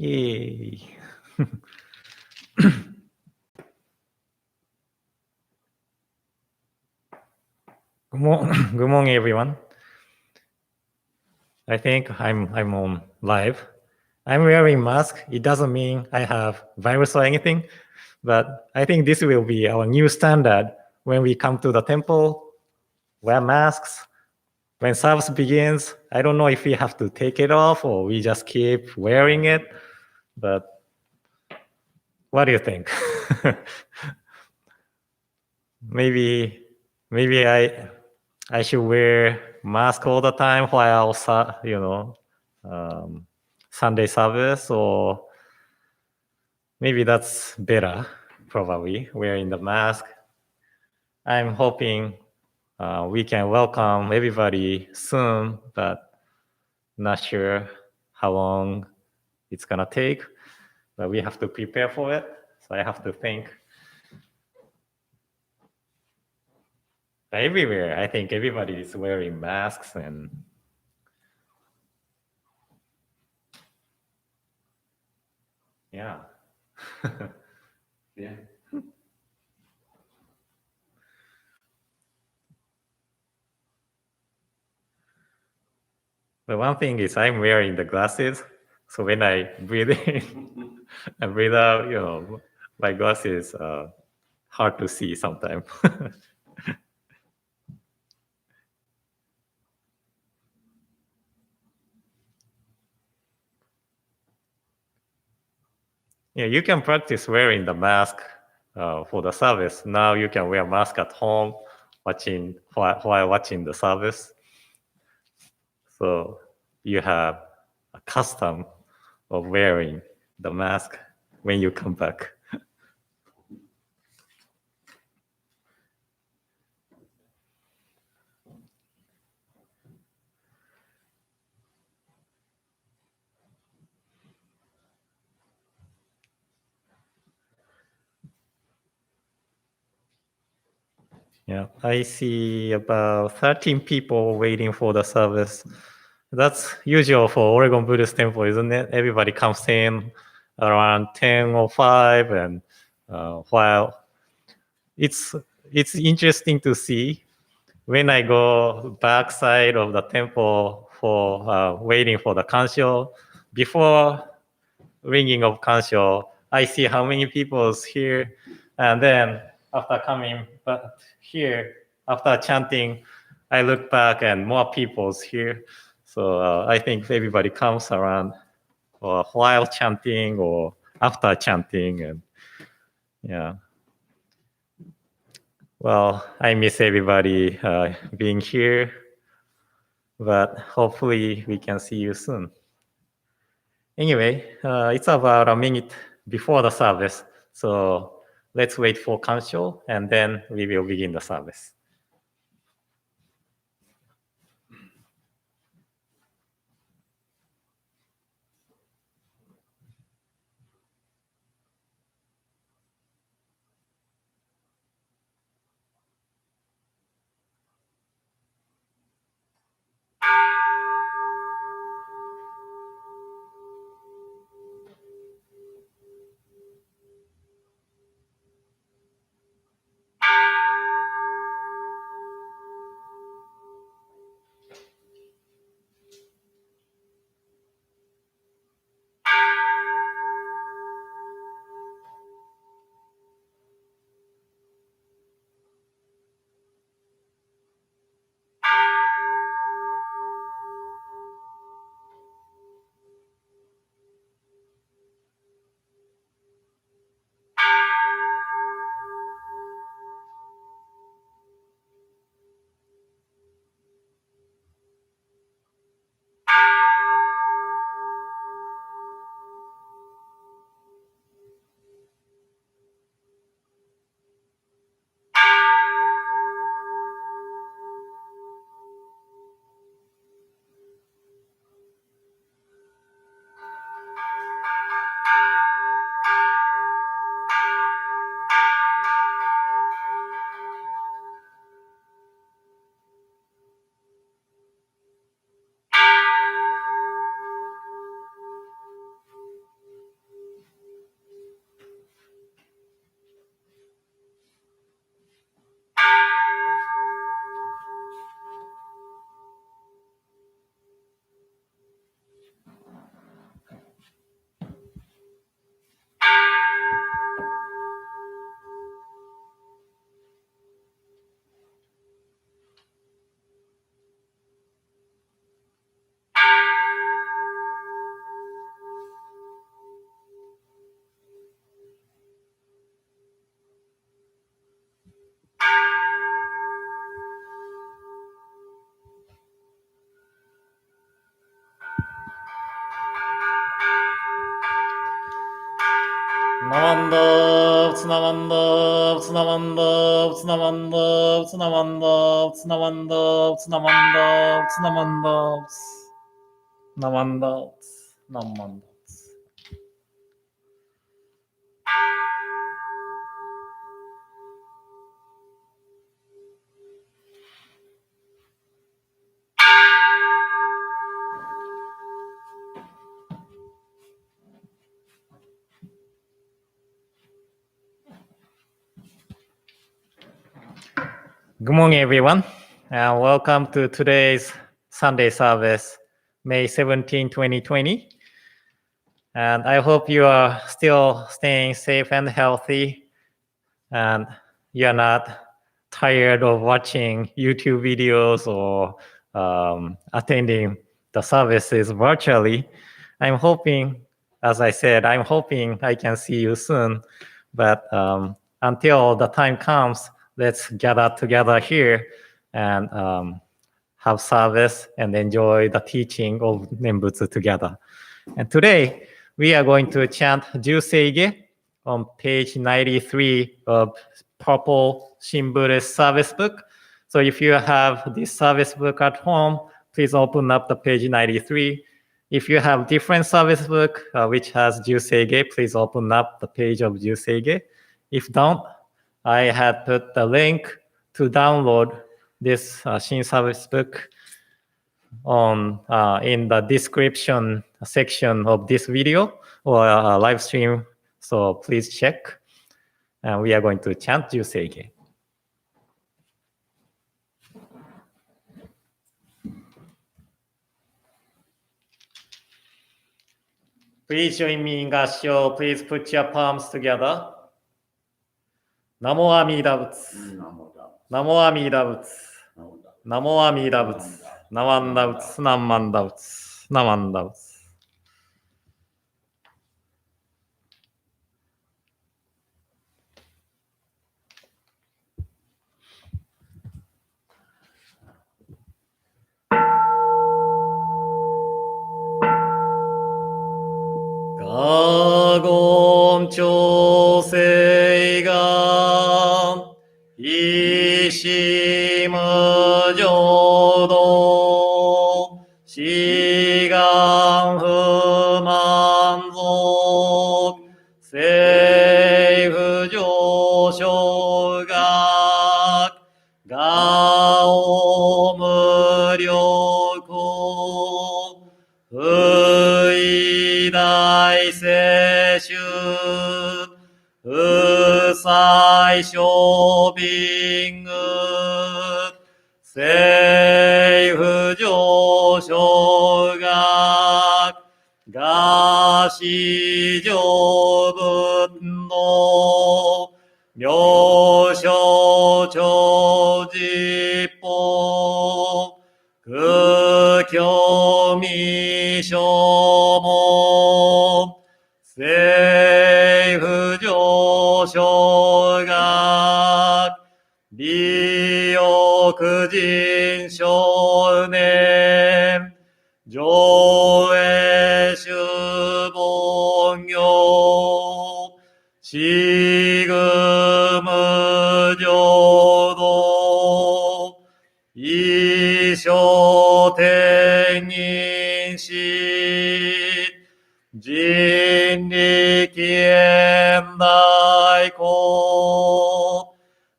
Yay. Good morning, everyone. I think I'm on live. I'm wearing mask. It doesn't mean I have virus or anything, but I think this will be our new standard when we come to the temple, wear masks. When service begins, I don't know if we have to take it off or we just keep wearing it, but what do you think? maybe I should wear mask all the time while Sunday service, or maybe that's better. Probably wearing the mask. I'm hoping we can welcome everybody soon, but not sure how long it's gonna take. But we have to prepare for it. So I have to think. Everywhere, I think everybody is wearing masks and yeah. Yeah. The one thing is I'm wearing the glasses, so when I breathe in and breathe out, my glasses are hard to see sometimes. Yeah, you can practice wearing the mask for the service. Now you can wear mask at home while watching the service. So you have a custom of wearing the mask when you come back. Yeah, I see about 13 people waiting for the service. That's usual for Oregon Buddhist Temple, isn't it? Everybody comes in around 10:05, and while it's interesting to see when I go backside of the temple for waiting for the kansho, before ringing of kansho, I see how many people is here, and then after coming back here, after chanting, I look back and more people's here. So I think everybody comes around while chanting or after chanting, and yeah. Well, I miss everybody being here, but hopefully we can see you soon. Anyway, it's about a minute before the service, so let's wait for kansho and then we will begin the service. Good morning, everyone, and welcome to today's Sunday service, May 17, 2020. And I hope you are still staying safe and healthy, and you're not tired of watching YouTube videos or attending the services virtually. I'm hoping, as I said, I'm hoping I can see you soon, but until the time comes, let's gather together here and have service and enjoy the teaching of Nembutsu together. And today, we are going to chant Juseige on page 93 of Purple Shin Buddhist Service Book. So if you have this service book at home, please open up the page 93. If you have different service book which has Juseige, please open up the page of Juseige. If don't, I had put the link to download this Shin service book on in the description section of this video or live stream. So please check. And we are going to chant Juseige. Please join me in Gassho. Please put your palms together. Namo Amida Butsu. Namo Amida Butsu. Namo Amida Butsu. Namanda Butsu. Namanda Butsu. Namanda Butsu. 가곰 조세가 이심의 조도 시강흠만속 세의조쇼각 가오무료고 의다이세슛 의사이쇼빙읍 세의조쇼각 가시조분노 묘쇼조지뽀 극교미쇼모 세의조쇼각 미요그진쇼냄 조회슈봉요 지금의조도 이쇼탱인시 진리기엠다이코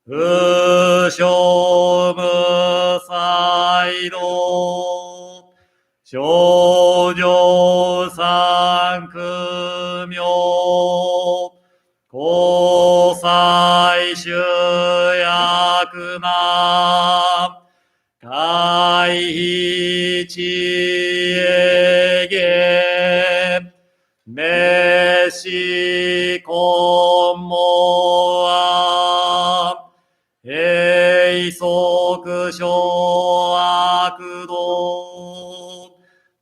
의쇼무사이도 조조상금요 고사이슈야그남 가이히지에게 메시콘모암 에이소크쇼아크도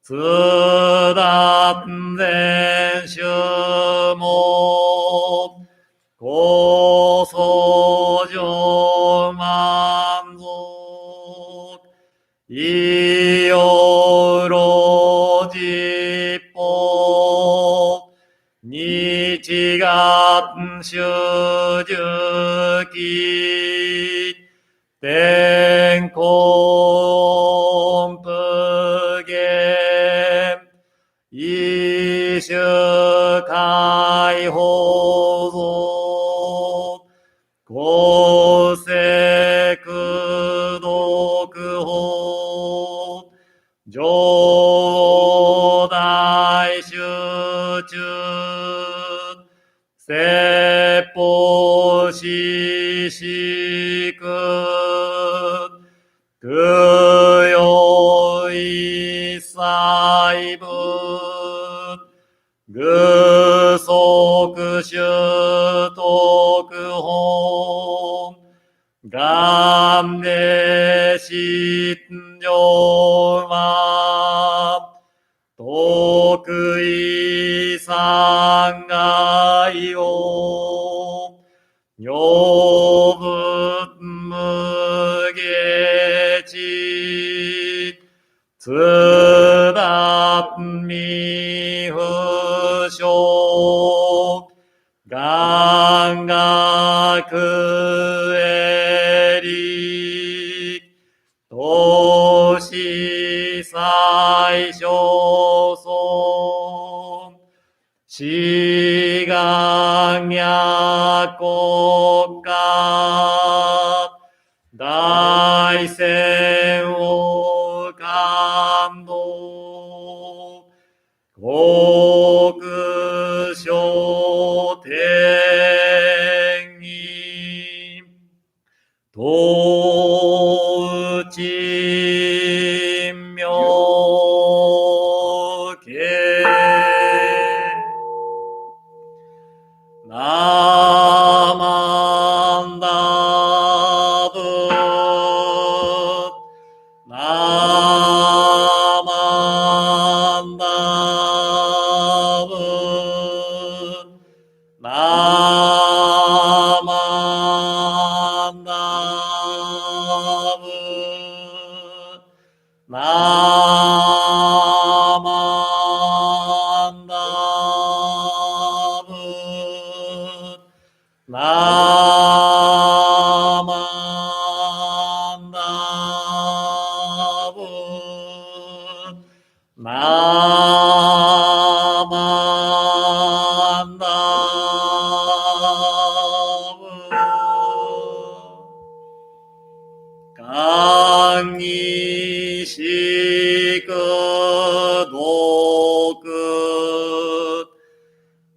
드답덴슈모 고소조만속 이요로지뽀 니치가 主樹記天根普賢一種解放像公正功徳法浄大集中説法四式供養一切分具足習徳本願礼信条は徳意三害を女仏無下知津田未不詳願学営利投資最小尊志願逆国家大戦を感動国書天意統一名家ナマンダブナマンダブナマンダブナマンダブナマンダブナマンダブ願意しく読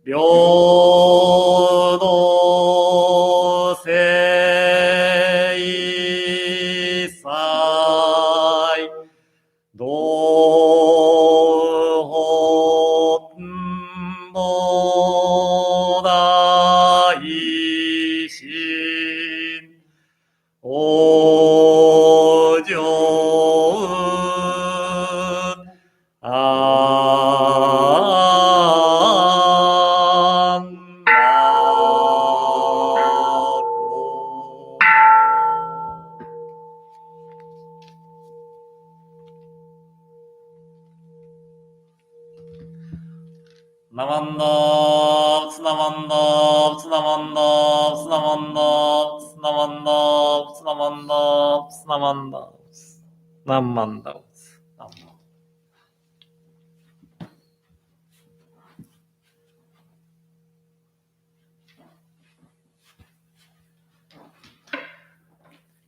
領土聖祭道本菩大心往生安楽ナマンダーツナマンダーツナマンダーツナマンダーツナマンダーツナマンダーツナマンダーナマンダー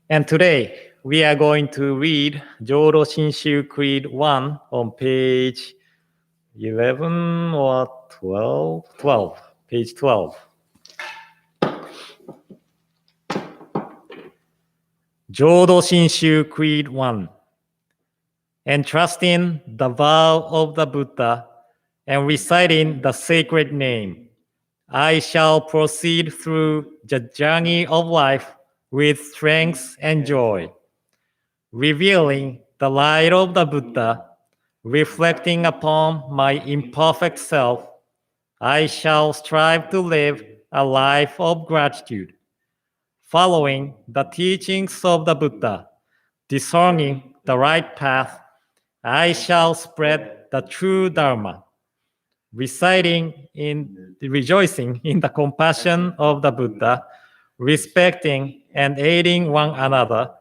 And today we are going to read Jodo Shinshu Creed 1 on page 11 or 12? 12, page 12. Jodo Shinshu Creed 1. Entrusting the vow of the Buddha and reciting the sacred name, I shall proceed through the journey of life with strength and joy, revealing the light of the Buddha, reflecting upon my imperfect self. I shall strive to live a life of gratitude, following the teachings of the Buddha, discerning the right path. I shall spread the true Dharma, rejoicing in the compassion of the Buddha, respecting and aiding one another,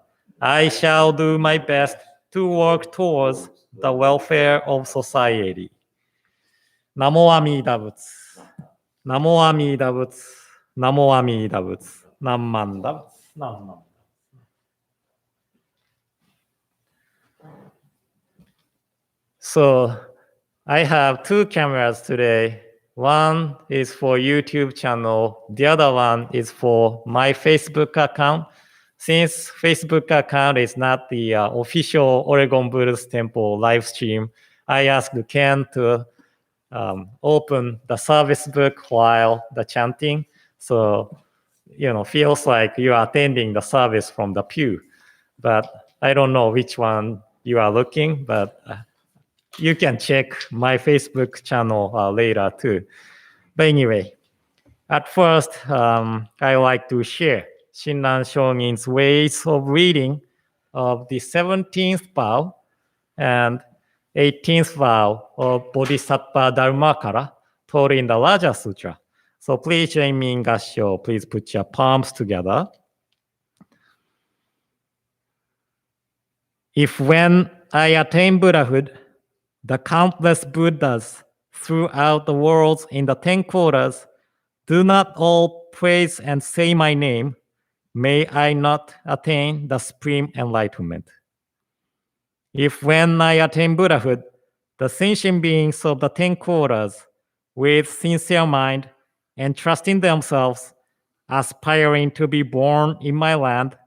I shall do my best to work towards the welfare of society. ナモ阿弥陀仏。ナモ阿弥陀仏。ナモ阿弥陀仏。何万陀仏。何万。So, I have two cameras today. One is for YouTube channel. The other one is for my Facebook account. Since Facebook account is not the official Oregon Buddhist Temple live stream, I asked Ken to open the service book while the chanting. So, feels like you are attending the service from the pew. But I don't know which one you are looking, but you can check my Facebook channel later too. But anyway, at first, I like to share Shinran Shonin's ways of reading of the 17th vow and 18th vow of Bodhisattva Dharmakara taught in the Raja Sutra. So please join me in Gassho. Please put your palms together. If when I attain Buddhahood, the countless Buddhas throughout the world in the 10 quarters do not all praise and say my name, may I not attain the supreme enlightenment. If when I attain Buddhahood, the sentient beings of the 10 quarters, with sincere mind and trust in themselves, aspiring to be born in my land,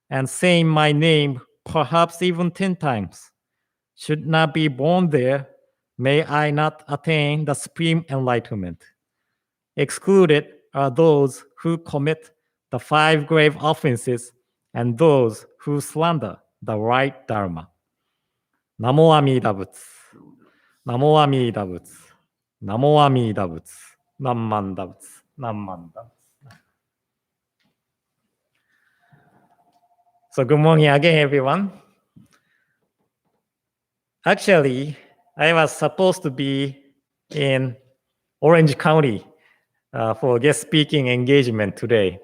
and saying my name perhaps even 10 times, should not be born there, may I not attain the supreme enlightenment. Excluded are those who commit the 5 grave offenses and those who slander the right Dharma. Namo Amida Butsu. Namo Amida Butsu. Namo Amida Butsu. Nammanda Butsu. Nammanda Butsu. So good morning again, everyone. Actually, I was supposed to be in Orange County for guest speaking engagement today.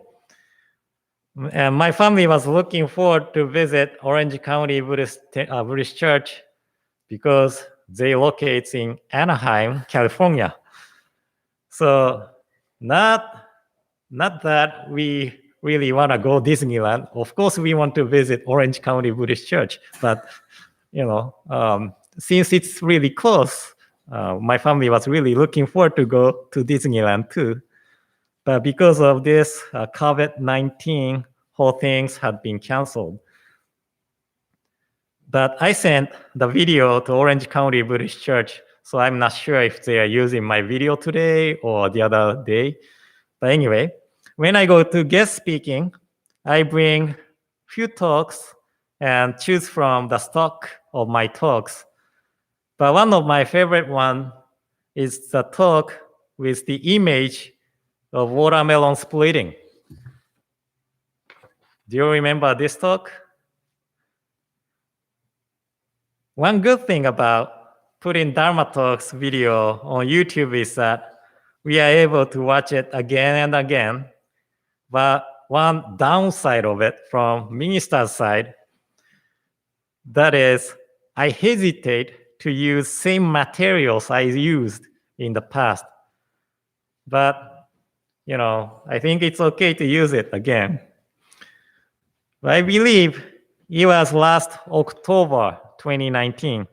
And my family was looking forward to visit Orange County Buddhist Church because they locate in Anaheim, California. So not that we really want to go Disneyland. Of course, we want to visit Orange County Buddhist Church, but since it's really close, my family was really looking forward to go to Disneyland too. But because of this COVID-19, whole things had been canceled. But I sent the video to Orange County Buddhist Church, so I'm not sure if they are using my video today or the other day. But anyway, when I go to guest speaking, I bring few talks and choose from the stock of my talks. But one of my favorite one is the talk with the image of watermelon splitting. Do you remember this talk? One good thing about putting Dharma Talks video on YouTube is that we are able to watch it again and again. But one downside of it from minister's side, that is, I hesitate to use same materials I used in the past. But, I think it's okay to use it again. But I believe it was last October 2019.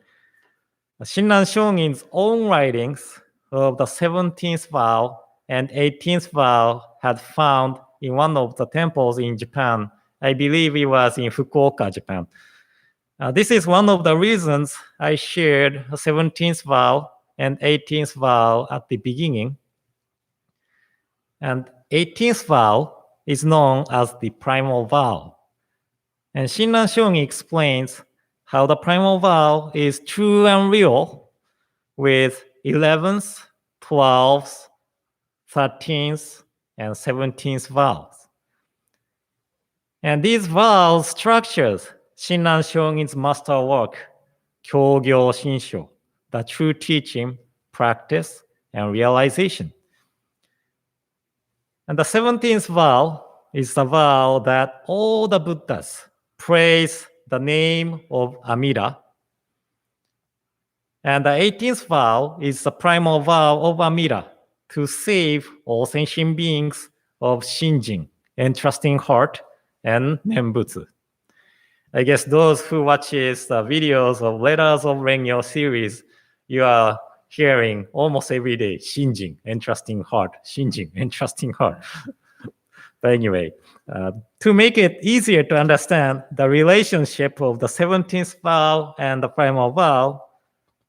Shinran Shonin's own writings of the 17th vow and 18th vow had found in one of the temples in Japan. I believe it was in Fukuoka, Japan. This is one of the reasons I shared the 17th vow and 18th vow at the beginning. And 18th vow is known as the primal vow. And Shinran Shonin explains how the primal vow is true and real with 11th, 12th, 13th, and 17th vows. And these vows structures Shinran Shonin's master work, Jodo Shinshu, the true teaching, practice, and realization. And the 17th vow is the vow that all the Buddhas praise the name of Amida. And the 18th vow is the primal vow of Amida, to save all sentient beings of Shinjin, entrusting heart, and Nembutsu. I guess those who watches the videos of Letters of Rengyo series, you are hearing almost every day, Shinjin, entrusting heart, Shinjin, entrusting heart. But anyway, to make it easier to understand the relationship of the 17th vow and the primal vow,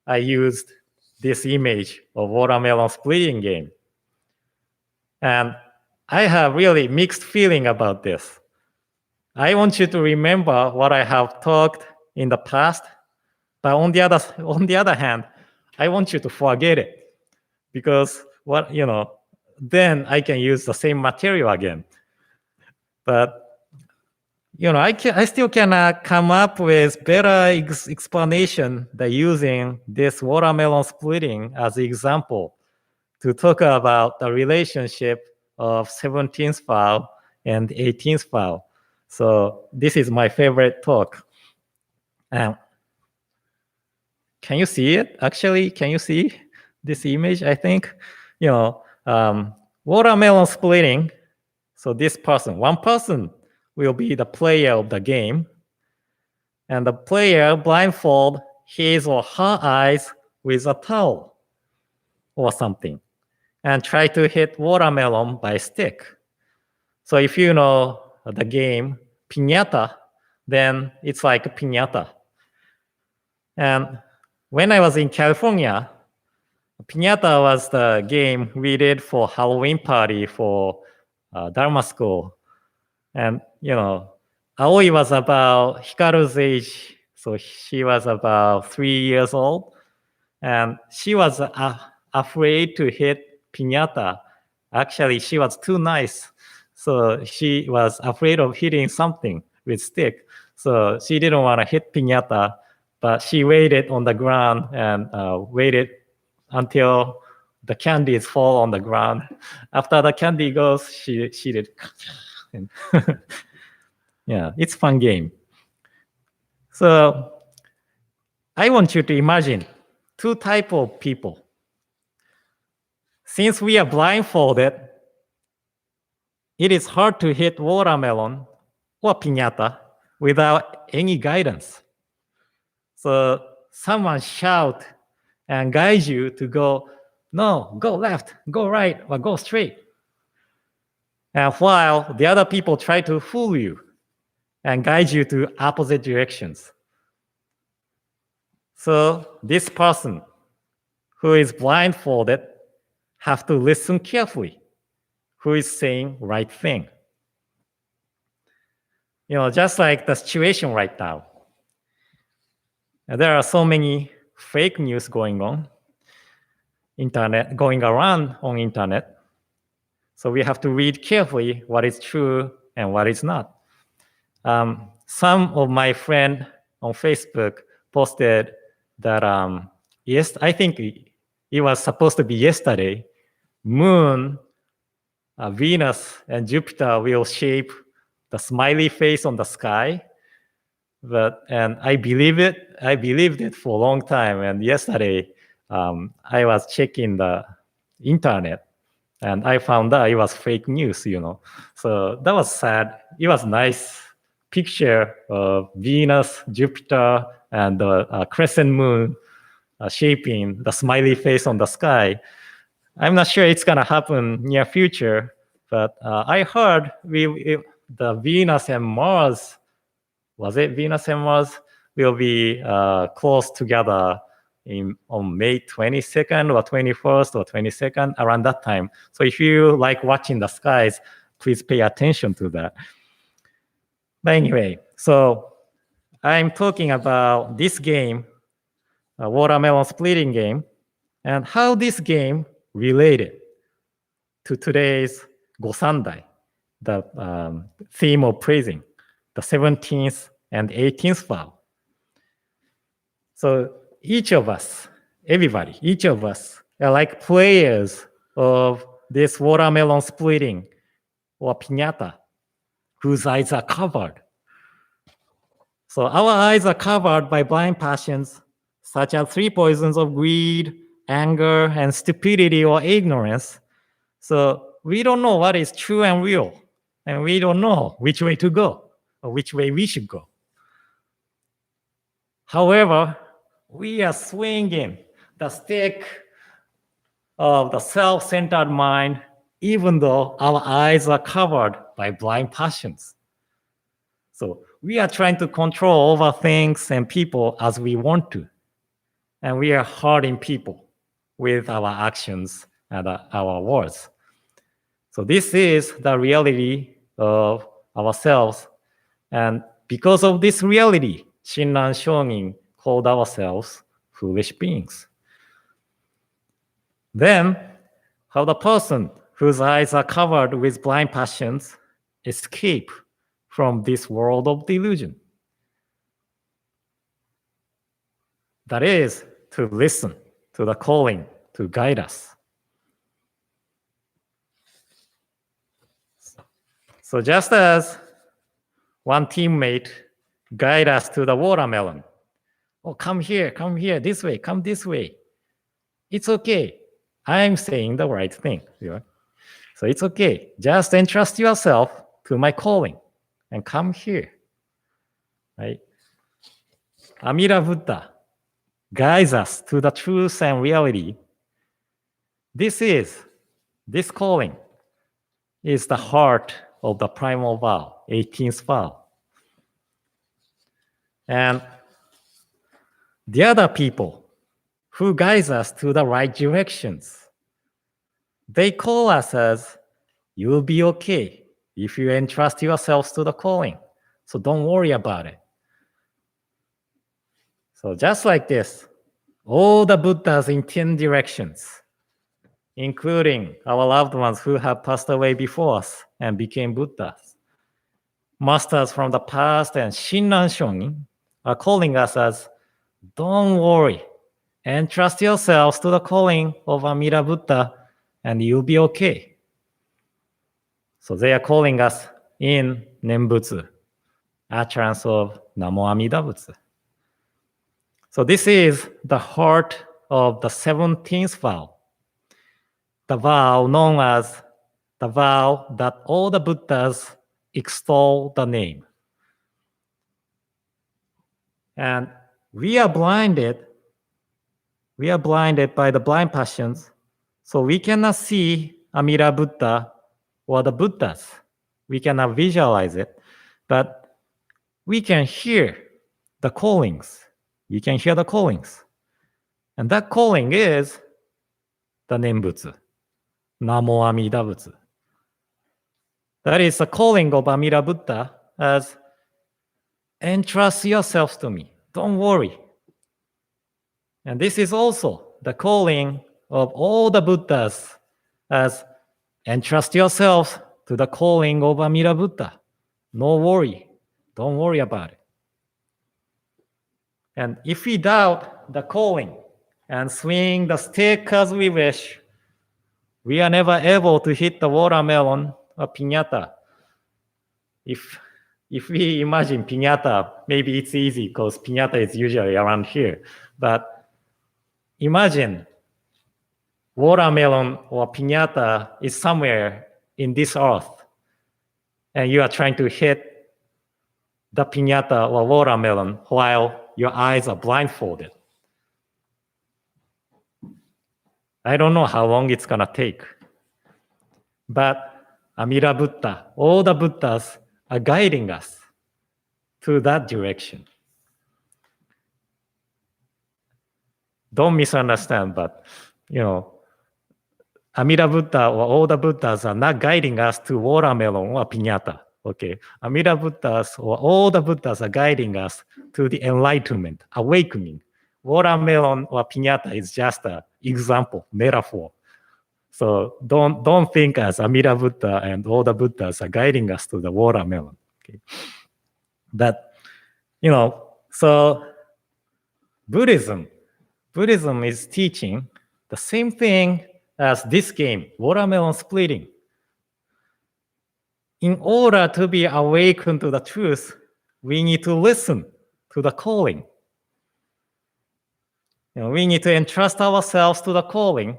I used this image of watermelon splitting game. And I have really mixed feeling about this. I want you to remember what I have talked in the past, but on the other hand, I want you to forget it, because then I can use the same material again. But I still cannot come up with better explanation than using this watermelon splitting as an example to talk about the relationship of 17th vow and 18th vow. So this is my favorite talk. Can you see it? Actually, can you see this image? I think, watermelon splitting. So this person, one person will be the player of the game. And the player blindfold his or her eyes with a towel or something and try to hit watermelon by stick. So if you know the game piñata, then it's like a piñata. And when I was in California, piñata was the game we did for Halloween party for Dharma school. And, Aoi was about Hikaru's age, so she was about 3 years old. And she was afraid to hit piñata. Actually, she was too nice. So she was afraid of hitting something with stick. So she didn't want to hit piñata, but she waited on the ground and waited until the candies fall on the ground. After the candy goes, she did. Yeah, it's a fun game. So I want you to imagine two types of people. Since we are blindfolded, it is hard to hit watermelon or piñata without any guidance. So someone shout and guide you to go, no, go left, go right, or go straight. And while the other people try to fool you and guide you to opposite directions. So this person who is blindfolded have to listen carefully who is saying right thing. Just like the situation right now. There are so many fake news going around on internet. So we have to read carefully what is true and what is not. Some of my friends on Facebook posted that, I think it was supposed to be yesterday, Moon, Venus, and Jupiter will shape the smiley face on the sky. And I believed it for a long time. And yesterday, I was checking the internet, and I found out it was fake news, So that was sad. It was nice picture of Venus, Jupiter, and the crescent moon shaping the smiley face on the sky. I'm not sure it's going to happen near future, but I heard the Venus and Mars, was it Venus and Mars, will be close together on May 22nd or 21st or 22nd, around that time. So if you like watching the skies, please pay attention to that. But anyway, so I'm talking about this game, a watermelon splitting game, and how this game related to today's Gosandai, the theme of praising, the 17th and 18th vow. So each of us like players of this watermelon splitting or piñata, whose eyes are covered. So our eyes are covered by blind passions, such as three poisons of greed, anger, and stupidity or ignorance. So we don't know what is true and real, and we don't know which way to go or which way we should go. However, we are swinging the stick of the self-centered mind, even though our eyes are covered by blind passions. So we are trying to control over things and people as we want to. And we are hurting people with our actions and our words. So this is the reality of ourselves. And because of this reality, Shinran Shonin called ourselves foolish beings. Then, how the person whose eyes are covered with blind passions escape from this world of delusion? That is to listen to the calling to guide us. So just as one teammate guide us to the watermelon, oh, come here, this way, come this way. It's okay. I'm saying the right thing. So it's okay. Just entrust yourself to my calling and come here. Right? Amida Buddha guides us to the truth and reality. This calling is the heart of the primal vow, 18th vow. And the other people who guides us to the right directions, they call us as, you'll be okay if you entrust yourselves to the calling. So don't worry about it. So just like this, all the Buddhas in 10 directions, including our loved ones who have passed away before us and became Buddhas, masters from the past and Shinran Shonin are calling us as, don't worry, entrust yourselves to the calling of Amida Buddha and you'll be okay. So they are calling us in Nembutsu, utterance of Namo Amida Butsu. So this is the heart of the 17th vow, the vow known as the vow that all the Buddhas extol the name. And we are blinded by the blind passions, so we cannot see Amida Buddha or the Buddhas. We cannot visualize it, but we can hear the callings. We can hear the callings. And that calling is the Nembutsu, Namo Amida Butsu. That is the calling of Amida Buddha as, entrust yourselves to me, don't worry. And this is also the calling of all the Buddhas as, entrust yourself to the calling of Amida Buddha. No worry, don't worry about it. And if we doubt the calling and swing the stick as we wish, we are never able to hit the watermelon or piñata. If we imagine piñata, maybe it's easy because piñata is usually around here. But imagine watermelon or piñata is somewhere in this earth, and you are trying to hit the piñata or watermelon while your eyes are blindfolded. I don't know how long it's gonna take. But Amida Buddha, all the Buddhas are guiding us to that direction. Don't misunderstand, but Amida Buddha or all the Buddhas are not guiding us to watermelon or piñata. Okay, Amida Buddhas or all the Buddhas are guiding us to the enlightenment, awakening. Watermelon or piñata is just an example, metaphor. So don't think as Amida Buddha and all the Buddhas are guiding us to the watermelon. Okay, but so Buddhism is teaching the same thing as this game, watermelon splitting. In order to be awakened to the truth, we need to listen to the calling. We need to entrust ourselves to the calling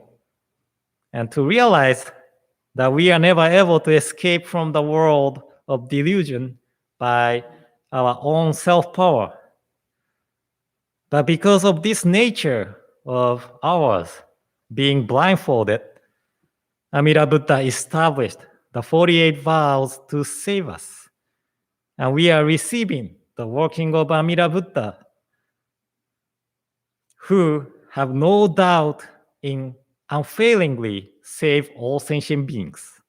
and to realize that we are never able to escape from the world of delusion by our own self-power. But because of this nature of ours, being blindfolded, Amida Buddha established the 48 vows to save us. And we are receiving the working of Amida Buddha, who have no doubt in unfailingly save all sentient beings.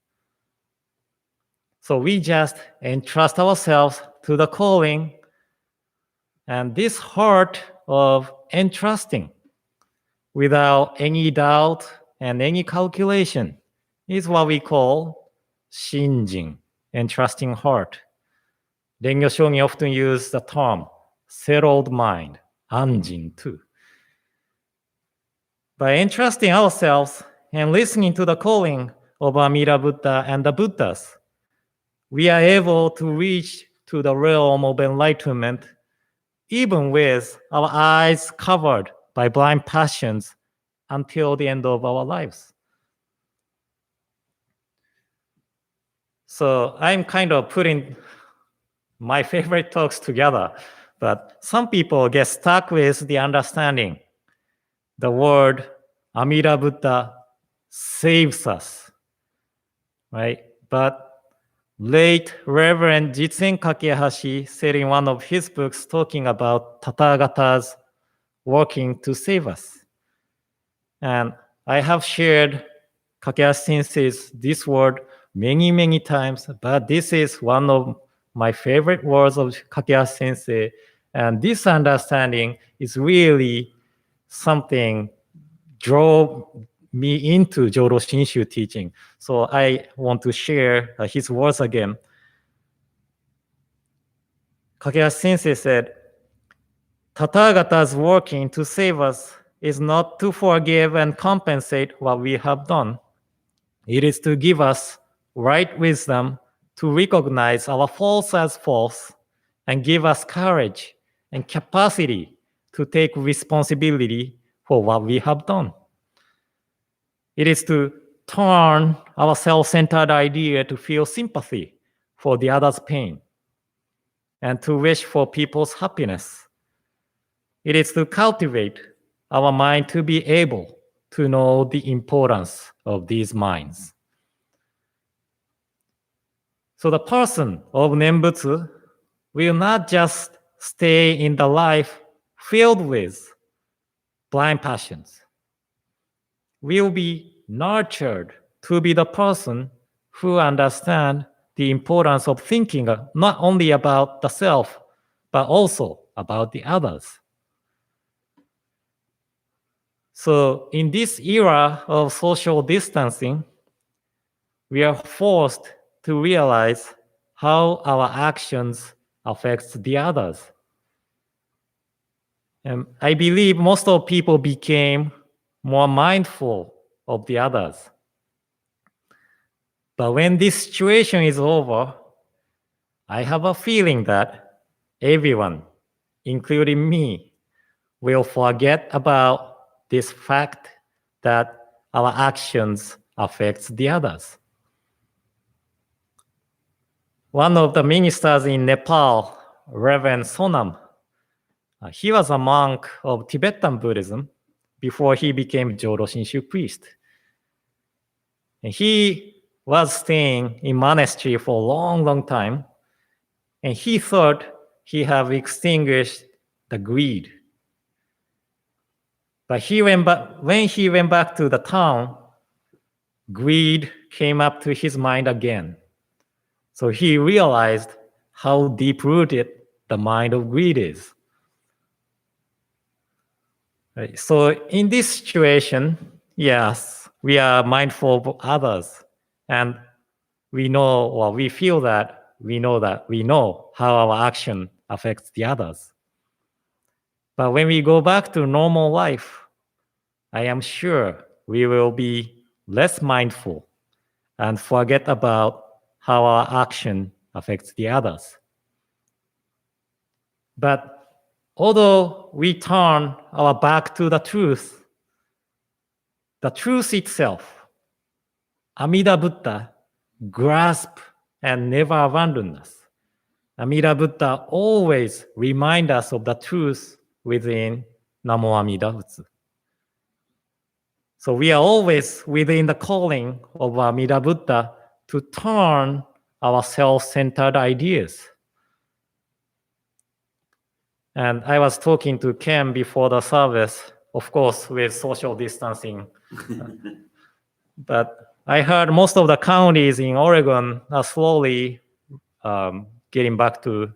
So we just entrust ourselves to the calling, and this heart of entrusting without any doubt and any calculation is what we call shinjin, entrusting heart. Rengyo Shogi often use the term settled mind, anjin too. By entrusting ourselves and listening to the calling of Amida Buddha and the Buddhas, we are able to reach to the realm of enlightenment even with our eyes covered by blind passions until the end of our lives. So I'm kind of putting my favorite talks together, but some people get stuck with the understanding the word Amida Buddha saves us, right? But late Reverend Jitsen Kakehashi said in one of his books talking about Tathagata's working to save us. And I have shared Kakehashi Sensei's this word many, many times, but this is one of my favorite words of Kakehashi Sensei. And this understanding is really something drove me into Jodo Shinshu teaching. So I want to share his words again. Kakehashi Sensei said, Tathagata's working to save us is not to forgive and compensate what we have done. It is to give us right wisdom to recognize our faults as false and give us courage and capacity to take responsibility for what we have done. It is to turn our self-centered idea to feel sympathy for the other's pain and to wish for people's happiness. It is to cultivate our mind to be able to know the importance of these minds. So the person of Nembutsu will not just stay in the life filled with blind passions. Will be nurtured to be the person who understands the importance of thinking not only about the self, but also about the others. So in this era of social distancing, we are forced to realize how our actions affect the others. And I believe most of people became more mindful of the others. But when this situation is over, I have a feeling that everyone, including me, will forget about this fact that our actions affect the others. One of the ministers in Nepal, Reverend Sonam, he was a monk of Tibetan Buddhism before he became Jodo Shinshu priest. And he was staying in monastery for a long, long time, and he thought he had extinguished the greed. But when he went back to the town, greed came up to his mind again. So he realized how deep-rooted the mind of greed is. Right. So in this situation, yes, we are mindful of others, and we know, or we feel that we know how our action affects the others. But when we go back to normal life, I am sure we will be less mindful and forget about how our action affects the others. But although we turn our back to the truth itself, Amida Buddha, grasp and never abandon us. Amida Buddha always remind us of the truth within Namo Amida Butsu. So we are always within the calling of Amida Buddha to turn our self-centered ideas. And I was talking to Ken before the service, of course, with social distancing. But I heard most of the counties in Oregon are slowly getting back to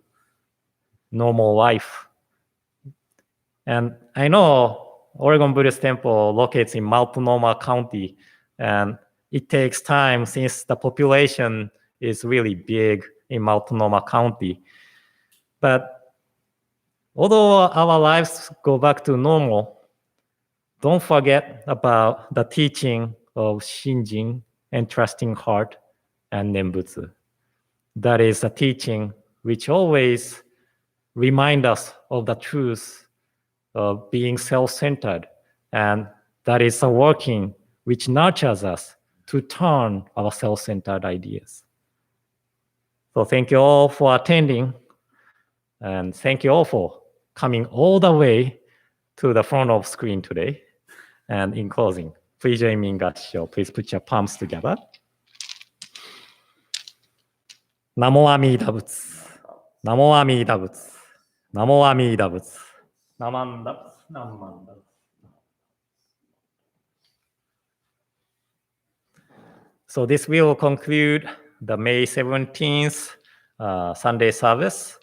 normal life. And I know Oregon Buddhist Temple locates in Multnomah County, and it takes time since the population is really big in Multnomah County. But although our lives go back to normal, don't forget about the teaching of Shinjin, entrusting heart, and Nembutsu. That is a teaching which always reminds us of the truth of being self-centered, and that is a working which nurtures us to turn our self-centered ideas. So thank you all for attending, and thank you all for coming all the way to the front of screen today. And in closing, please join me in Gassho. Please put your palms together. Namo Amida Butsu. Namo Amida Butsu. Namo Amida Butsu. Namanda Butsu. Namanda Butsu. So this will conclude the May 17th Sunday service.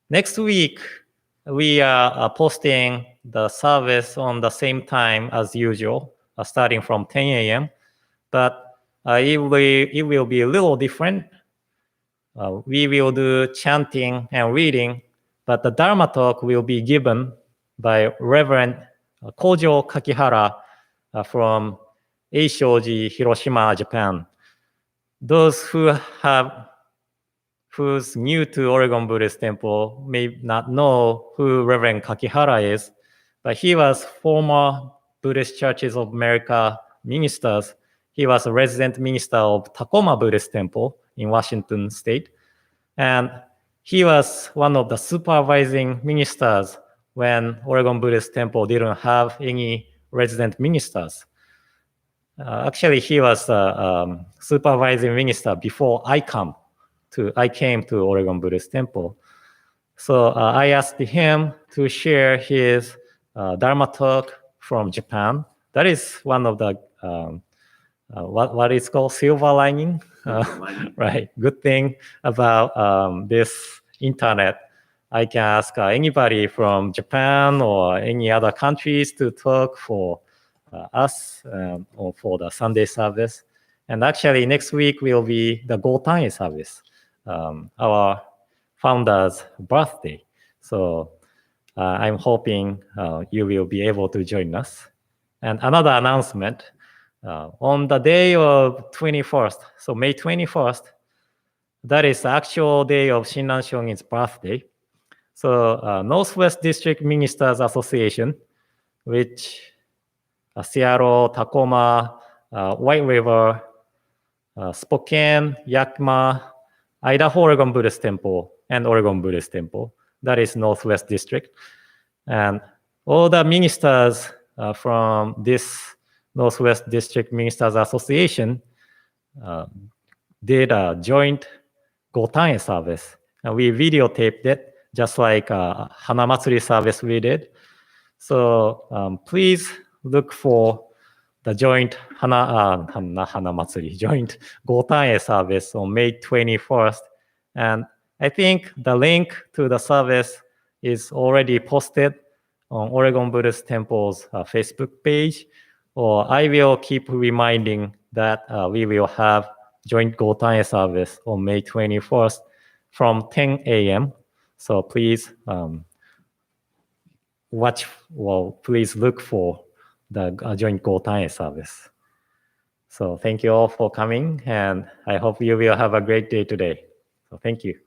Next week, we are posting the service on the same time as usual, starting from 10 a.m. But it will be a little different. We will do chanting and reading, but the Dharma Talk will be given by Reverend Kojo Kakihara from Eishoji, Hiroshima, Japan. Those who's new to Oregon Buddhist Temple may not know who Reverend Kakihara is, but he was former Buddhist Churches of America ministers. He was a resident minister of Tacoma Buddhist Temple in Washington State. And he was one of the supervising ministers when Oregon Buddhist Temple didn't have any resident ministers. Actually, he was a supervising minister before I came to Oregon Buddhist Temple. So I asked him to share his Dharma Talk from Japan. That is one of the, what is called silver lining, right? Good thing about this internet. I can ask anybody from Japan or any other countries to talk for us or for the Sunday service. And actually next week will be the Gotan service. Our founder's birthday. So I'm hoping you will be able to join us. And another announcement, on the day of 21st, so May 21st, that is the actual day of Shinran Shongin's birthday. So Northwest District Ministers Association, which Seattle, Tacoma, White River, Spokane, Yakima, Idaho Oregon Buddhist Temple, and Oregon Buddhist Temple. That is Northwest District. And all the ministers from this Northwest District Ministers Association did a joint Gotan service. And we videotaped it, just like Hana Matsuri service we did. So please look for the joint Hana Matsuri, joint Gotan service on May 21st. And I think the link to the service is already posted on Oregon Buddhist Temple's Facebook page, or I will keep reminding that we will have joint Gotan service on May 21st from 10 a.m. So please please look for the joint Gotan service. So thank you all for coming, and I hope you will have a great day today. So thank you.